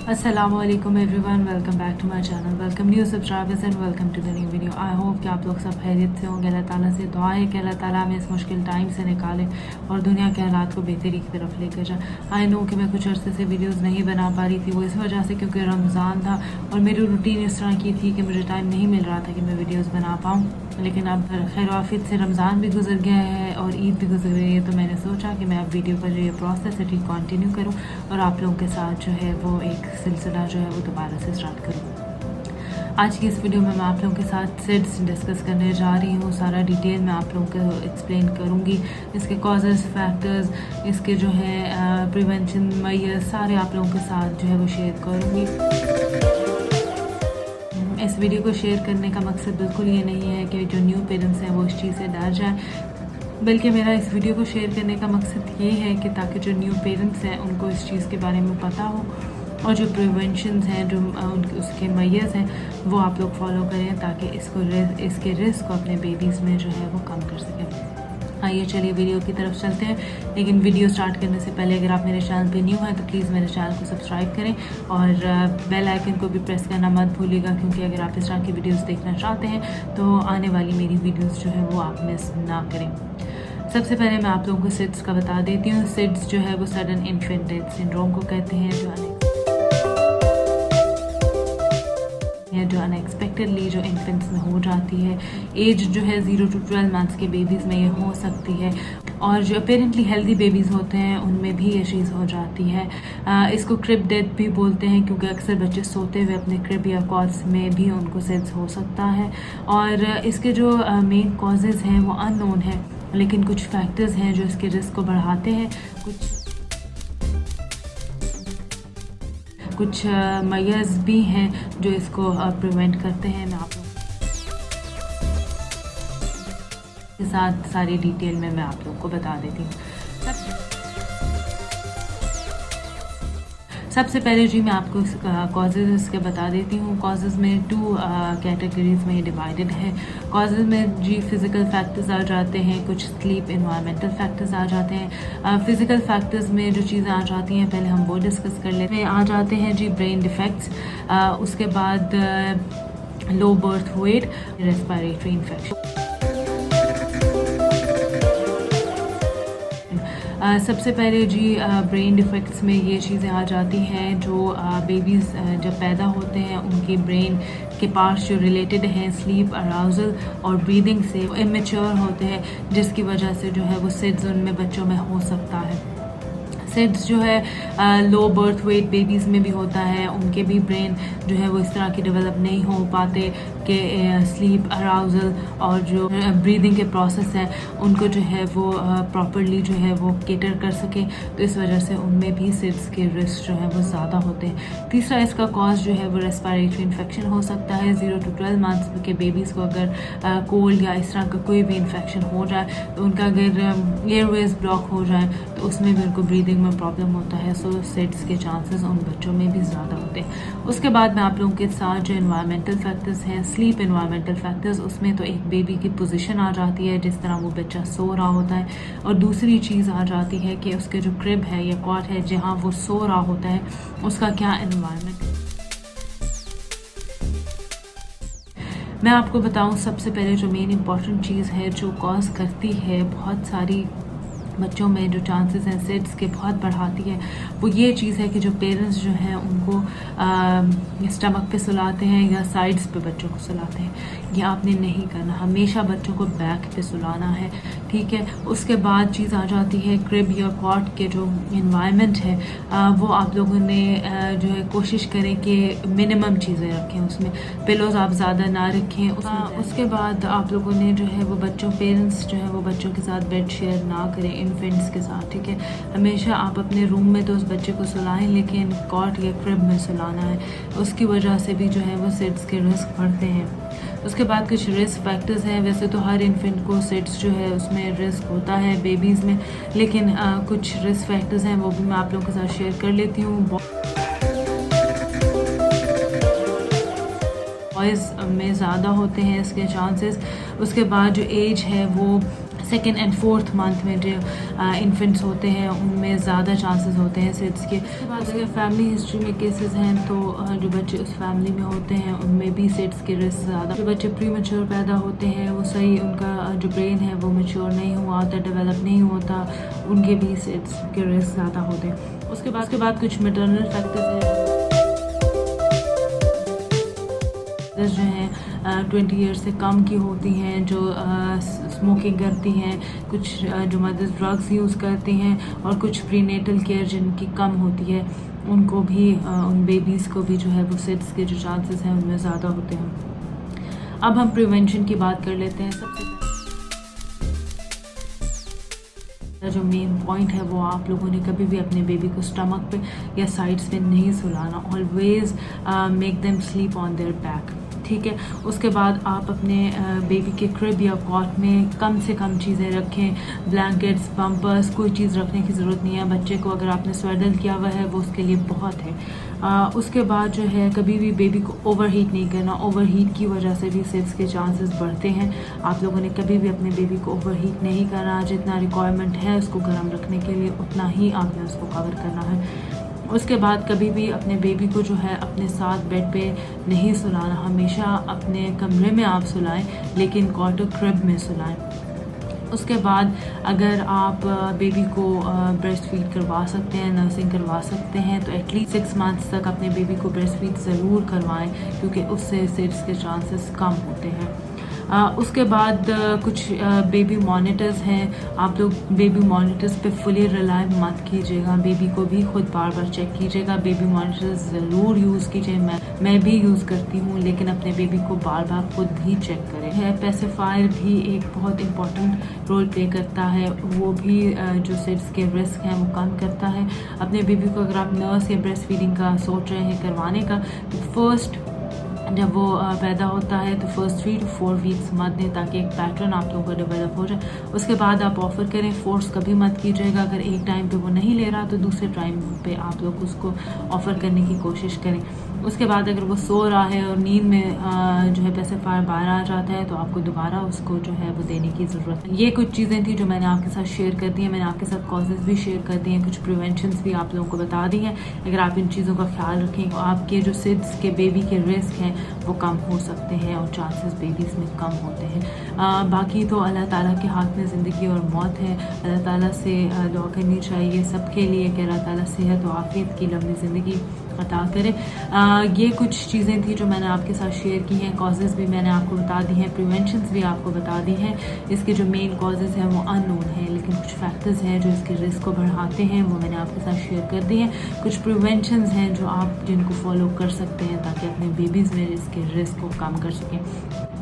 Assalamualaikum everyone, welcome back to my channel, welcome new subscribers and welcome to the new video. I hope कि आप लोग सब खैरियत से होंगे। अल्लाह ताला से दुआ है कि अल्लाह ताला हमें इस मुश्किल टाइम से निकाले और दुनिया के हालात को बेहतरी की तरफ लेकर जाए। आई नो कि मैं कुछ अर्से से वीडियोस नहीं बना पा रही थी, वो इस वजह से क्योंकि रमज़ान था और मेरी रूटीन इस तरह की थी कि मुझे टाइम नहीं मिल रहा था कि मैं वीडियोज़ बना पाऊँ। लेकिन अब खैर आफियत से रमज़ान भी गुजर गया है और ईद भी गुजर गई है, तो मैंने सोचा कि मैं अब वीडियो का जो ये प्रोसेस है ठीक कंटिन्यू करूँ और आप लोगों के साथ जो है वो एक सिलसिला जो है वो दोबारा से स्टार्ट करूँ। आज की इस वीडियो में मैं आप लोगों के साथ सिड्स डिस्कस करने जा रही हूँ। सारा डिटेल मैं आप लोगों को एक्सप्लेन करूँगी, इसके कॉजेज़, फैक्टर्स, इसके जो है प्रिवेंशन मेजर्स सारे आप लोगों के साथ जो है वो शेयर करूँगी। इस वीडियो को शेयर करने का मकसद बिल्कुल ये नहीं है कि जो न्यू पेरेंट्स हैं वो इस चीज़ से डर जाएं, बल्कि मेरा इस वीडियो को शेयर करने का मकसद ये है कि ताकि जो न्यू पेरेंट्स हैं उनको इस चीज़ के बारे में पता हो और जो प्रिवेंशंस हैं, जो उनके उसके मेजर्स हैं, वो आप लोग फॉलो करें ताकि इसके रिस्क को अपने बेबीज़ में जो है वो कम कर सकें। आइए चलिए वीडियो की तरफ चलते हैं, लेकिन वीडियो स्टार्ट करने से पहले अगर आप मेरे चैनल पे न्यू हैं तो प्लीज़ मेरे चैनल को सब्सक्राइब करें और बेल आइकन को भी प्रेस करना मत भूलिएगा, क्योंकि अगर आप इस तरह की वीडियोस देखना चाहते हैं तो आने वाली मेरी वीडियोस जो है वो आप मिस ना करें। सबसे पहले मैं आप लोगों को सिड्स का बता देती हूँ। सिड्स जो है वो सडन इन्फेंट डेथ सिंड्रोम को कहते हैं, जो अनएक्सपेक्टेडली जो इन्फेंट्स में हो जाती है। एज जो है 0 to 12 मंथ्स के बेबीज़ में ये हो सकती है और जो अपेरेंटली हेल्दी बेबीज़ होते हैं उनमें भी ये चीज़ हो जाती है। इसको क्रिब डेथ भी बोलते हैं, क्योंकि अक्सर बच्चे सोते हुए अपने क्रिब या कॉट्स में भी उनको सिड्स हो सकता है। और इसके जो मेन कॉजेज़ हैं वो अननोन है, लेकिन कुछ फैक्टर्स हैं जो इसके रिस्क को बढ़ाते हैं। कुछ मेजर्स भी हैं जो इसको प्रिवेंट करते हैं। मैं आप लोगों के साथ सारी डिटेल में मैं आप लोगों को बता देती हूँ। सबसे पहले जी मैं आपको कॉजेज़ इसके बता देती हूँ। कॉजेज़ में 2 कैटेगरीज में डिवाइडेड है। कॉजेज़ में जी फिज़िकल फैक्टर्स आ जाते हैं, कुछ स्लीप एनवायरमेंटल फैक्टर्स आ जाते हैं। फिज़िकल फैक्टर्स में जो चीज़ें आ जाती हैं पहले हम वो डिस्कस कर लेते हैं। आ जाते हैं जी ब्रेन डिफेक्ट्स, उसके बाद low birth weight, respiratory infection. सबसे पहले जी ब्रेन डिफेक्ट्स में ये चीज़ें आ जाती हैं जो बेबीज़ जब पैदा होते हैं उनकी ब्रेन के पार्ट्स जो रिलेटेड हैं स्लीप, अराउजल और ब्रीदिंग से इमेच्योर होते हैं, जिसकी वजह से जो है वो सिड्स उनमें बच्चों में हो सकता है। सिड्स जो है लो बर्थ वेट बेबीज़ में भी होता है, उनके भी ब्रेन जो है वो इस तरह की डेवलप नहीं हो पाते कि स्लीप, अराउजल और जो ब्रीदिंग के प्रोसेस हैं उनको जो है वो प्रॉपरली जो है वो केटर कर सके, तो इस वजह से उनमें भी सिड्स के रिस्क जो है वो ज़्यादा होते हैं। तीसरा इसका कॉज जो है वो रेस्पिरेटरी इन्फेक्शन हो सकता है। 0 to 12 मंथ्स के बेबीज़ को अगर कोल्ड या इस तरह का कोई भी इन्फेक्शन हो जाए तो उनका अगर एयरवेज ब्लॉक हो जाए तो उसमें भी उनको ब्रीदिंग में प्रॉब्लम होता है। सो सिड्स के चांसेस उन बच्चों में भी ज़्यादा होते हैं। उसके बाद मैं आप लोगों के साथ जो एनवायरमेंटल फैक्टर्स हैं, स्लीप एनवायरमेंटल फैक्टर्स, उसमें तो एक बेबी की पोजीशन आ जाती है, जिस तरह वो बच्चा सो रहा होता है, और दूसरी चीज़ आ जाती है कि उसके जो क्रिब है या कॉट है जहाँ वो सो रहा होता है उसका क्या एनवायरनमेंट। मैं आपको बताऊं सबसे पहले जो मेन इंपॉर्टेंट चीज़ है जो कॉज करती है बहुत सारी बच्चों में जो चांसेस हैं सिड्स के बहुत बढ़ाती है, वो ये चीज़ है कि जो पेरेंट्स जो हैं उनको स्टमक पे सुलाते हैं या साइड्स पे बच्चों को सुलाते हैं। ये आपने नहीं करना, हमेशा बच्चों को बैक पे सुलाना है, ठीक है। उसके बाद चीज़ आ जाती है क्रिब या कॉट के जो इन्वायरमेंट है, वो आप लोगों ने जो है कोशिश करें कि मिनिमम चीज़ें रखें, उसमें पिलोज आप ज़्यादा ना रखें। उसके बाद आप लोगों ने जो है वो बच्चों पेरेंट्स जो है वो बच्चों के साथ बेड शेयर ना करें इन्फेंट्स के साथ, ठीक है। हमेशा आप अपने रूम में तो उस बच्चे को सुलाएं, लेकिन कॉट या क्रिब में सुलाना है। उसकी वजह से भी जो है वो सिड्स के रिस्क बढ़ते हैं। उसके बाद कुछ रिस्क फैक्टर्स हैं। वैसे तो हर इन्फेंट को सिड्स जो है उसमें रिस्क होता है बेबीज़ में, लेकिन कुछ रिस्क फैक्टर्स हैं वो भी मैं आप लोगों के साथ शेयर कर लेती हूँ। बॉयज़ में ज़्यादा होते हैं इसके चांसेस। उसके बाद जो एज है वो सेकेंड एंड फोर्थ मंथ में जो इन्फेंट्स होते हैं उनमें ज़्यादा चांसेस होते हैं सिड्स के। बाद अगर फैमिली हिस्ट्री में केसेस हैं तो जो बच्चे उस फैमिली में होते हैं उनमें भी सिड्स के रिस्क ज़्यादा। जो बच्चे प्री मैच्योर पैदा होते हैं वो सही उनका जो ब्रेन है वो मैच्योर नहीं हुआ होता, डेवलप नहीं होता, उनके भी सिड्स के रिस्क ज़्यादा होते हैं। उसके बाद कुछ मैटरनल फैक्टर्स हैं जो हैं 20 ईयर्स से कम की होती हैं, जो स्मोकिंग करती हैं, कुछ जो मदर्स ड्रग्स यूज़ करती हैं, और कुछ प्रीनेटल केयर जिनकी कम होती है उनको भी उन बेबीज़ को भी जो है वो सिड्स के जो चांसेस हैं उनमें ज़्यादा होते हैं। अब हम प्रिवेंशन की बात कर लेते हैं। सबसे जो मेन पॉइंट है वो आप लोगों ने कभी भी अपने बेबी को स्टमक पे या साइड्स पे नहीं सुलाना। Always make them sleep on their back, ठीक है। उसके बाद आप अपने बेबी के क्रिब या कॉट में कम से कम चीज़ें रखें। ब्लैंकेट्स, पम्पर्स, कोई चीज़ रखने की ज़रूरत नहीं है। बच्चे को अगर आपने स्वेडल किया हुआ है वो उसके लिए बहुत है। उसके बाद जो है कभी भी बेबी को ओवर हीट नहीं करना। ओवर हीट की वजह से भी सिड्स के चांसेस बढ़ते हैं। आप लोगों ने कभी भी अपने बेबी को ओवर हीट नहीं करना। जितना रिक्वायरमेंट है उसको गर्म रखने के लिए उतना ही आपने उसको कवर करना है। उसके बाद कभी भी अपने बेबी को जो है अपने साथ बेड पे नहीं सुलाना। हमेशा अपने कमरे में आप सुलाएं, लेकिन कॉट क्रिब में सुलाएं। उसके बाद अगर आप बेबी को ब्रेस्ट फीड करवा सकते हैं, नर्सिंग करवा सकते हैं, तो एटलीस्ट 6 मंथ्स तक अपने बेबी को ब्रेस्ट फीड ज़रूर करवाएं, क्योंकि उससे सिड्स के चांसेस कम होते हैं। उसके बाद कुछ बेबी मॉनिटर्स हैं। आप लोग बेबी मॉनिटर्स पे फुली रिलाई मत कीजिएगा। बेबी को भी खुद बार बार चेक कीजिएगा। बेबी मॉनिटर्स ज़रूर यूज़ कीजिए। मैं भी यूज़ करती हूँ, लेकिन अपने बेबी को बार बार खुद भी चेक करें। है पेसिफायर भी एक बहुत इम्पॉर्टेंट रोल प्ले करता है। वो भी जो सिड्स के रिस्क हैं वो कम करता है। अपने बेबी को अगर आप नर्स या ब्रेस्ट फीडिंग का सोच रहे हैं करवाने का, तो फर्स्ट जब वो पैदा होता है तो फर्स्ट 3 to 4 वीक्स मत दें, ताकि एक पैटर्न आप लोगों को डेवलप हो जाए। उसके बाद आप ऑफ़र करें। फोर्स कभी मत कीजिएगा। अगर एक टाइम पे वो नहीं ले रहा तो दूसरे टाइम पे आप लोग उसको ऑफ़र करने की कोशिश करें। उसके बाद अगर वो सो रहा है और नींद में जो है पेसिफायर बाहर आ जाता है, तो आपको दोबारा उसको जो है वो देने की ज़रूरत है। ये कुछ चीज़ें थी जो मैंने आपके साथ शेयर कर दी हैं। मैंने आपके साथ कॉजेज़ भी शेयर कर दी हैं, कुछ प्रिवेंशंस भी आप लोगों को बता दी हैं। अगर आप इन चीज़ों का ख्याल रखें तो आपके जो सिड्स के बेबी के रिस्क हैं वो कम हो सकते हैं और चांसेस बेबीज़ में कम होते हैं। बाकी तो अल्लाह ताला के हाथ में ज़िंदगी और मौत है। अल्लाह ताला से दुआ करनी चाहिए सबके लिए कि अल्लाह ताला सेहत और आफियत की लंबी ज़िंदगी अता करें। ये कुछ चीज़ें थी जो मैंने आपके साथ शेयर की हैं। कॉजेज़ भी मैंने आपको बता दी हैं, प्रिवेंशंस भी आपको बता दी हैं। इसके जो मेन कॉजेज़ हैं वो अननोन हैं, लेकिन कुछ फैक्टर्स हैं जो इसके रिस्क को बढ़ाते हैं, वो मैंने आपके साथ शेयर कर दी हैं। कुछ प्रिवेंशंस हैं जो आप जिनको फॉलो कर सकते हैं ताकि अपने बेबीज़ में इसके रिस्क को कम कर सकें।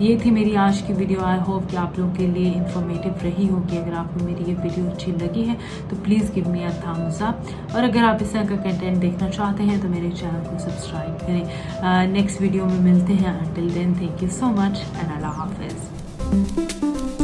ये थी मेरी आज की वीडियो। आई होप कि आप लोगों के लिए इंफॉर्मेटिव रही होगी। अगर आपको मेरी ये वीडियो अच्छी लगी है तो please give me a thumbs up, और अगर आप इस तरह का कंटेंट देखना चाहते हैं तो मेरे चैनल को सब्सक्राइब करें। नेक्स्ट वीडियो में मिलते हैं। Until then, thank you so much and अल्लाह हाफिज़।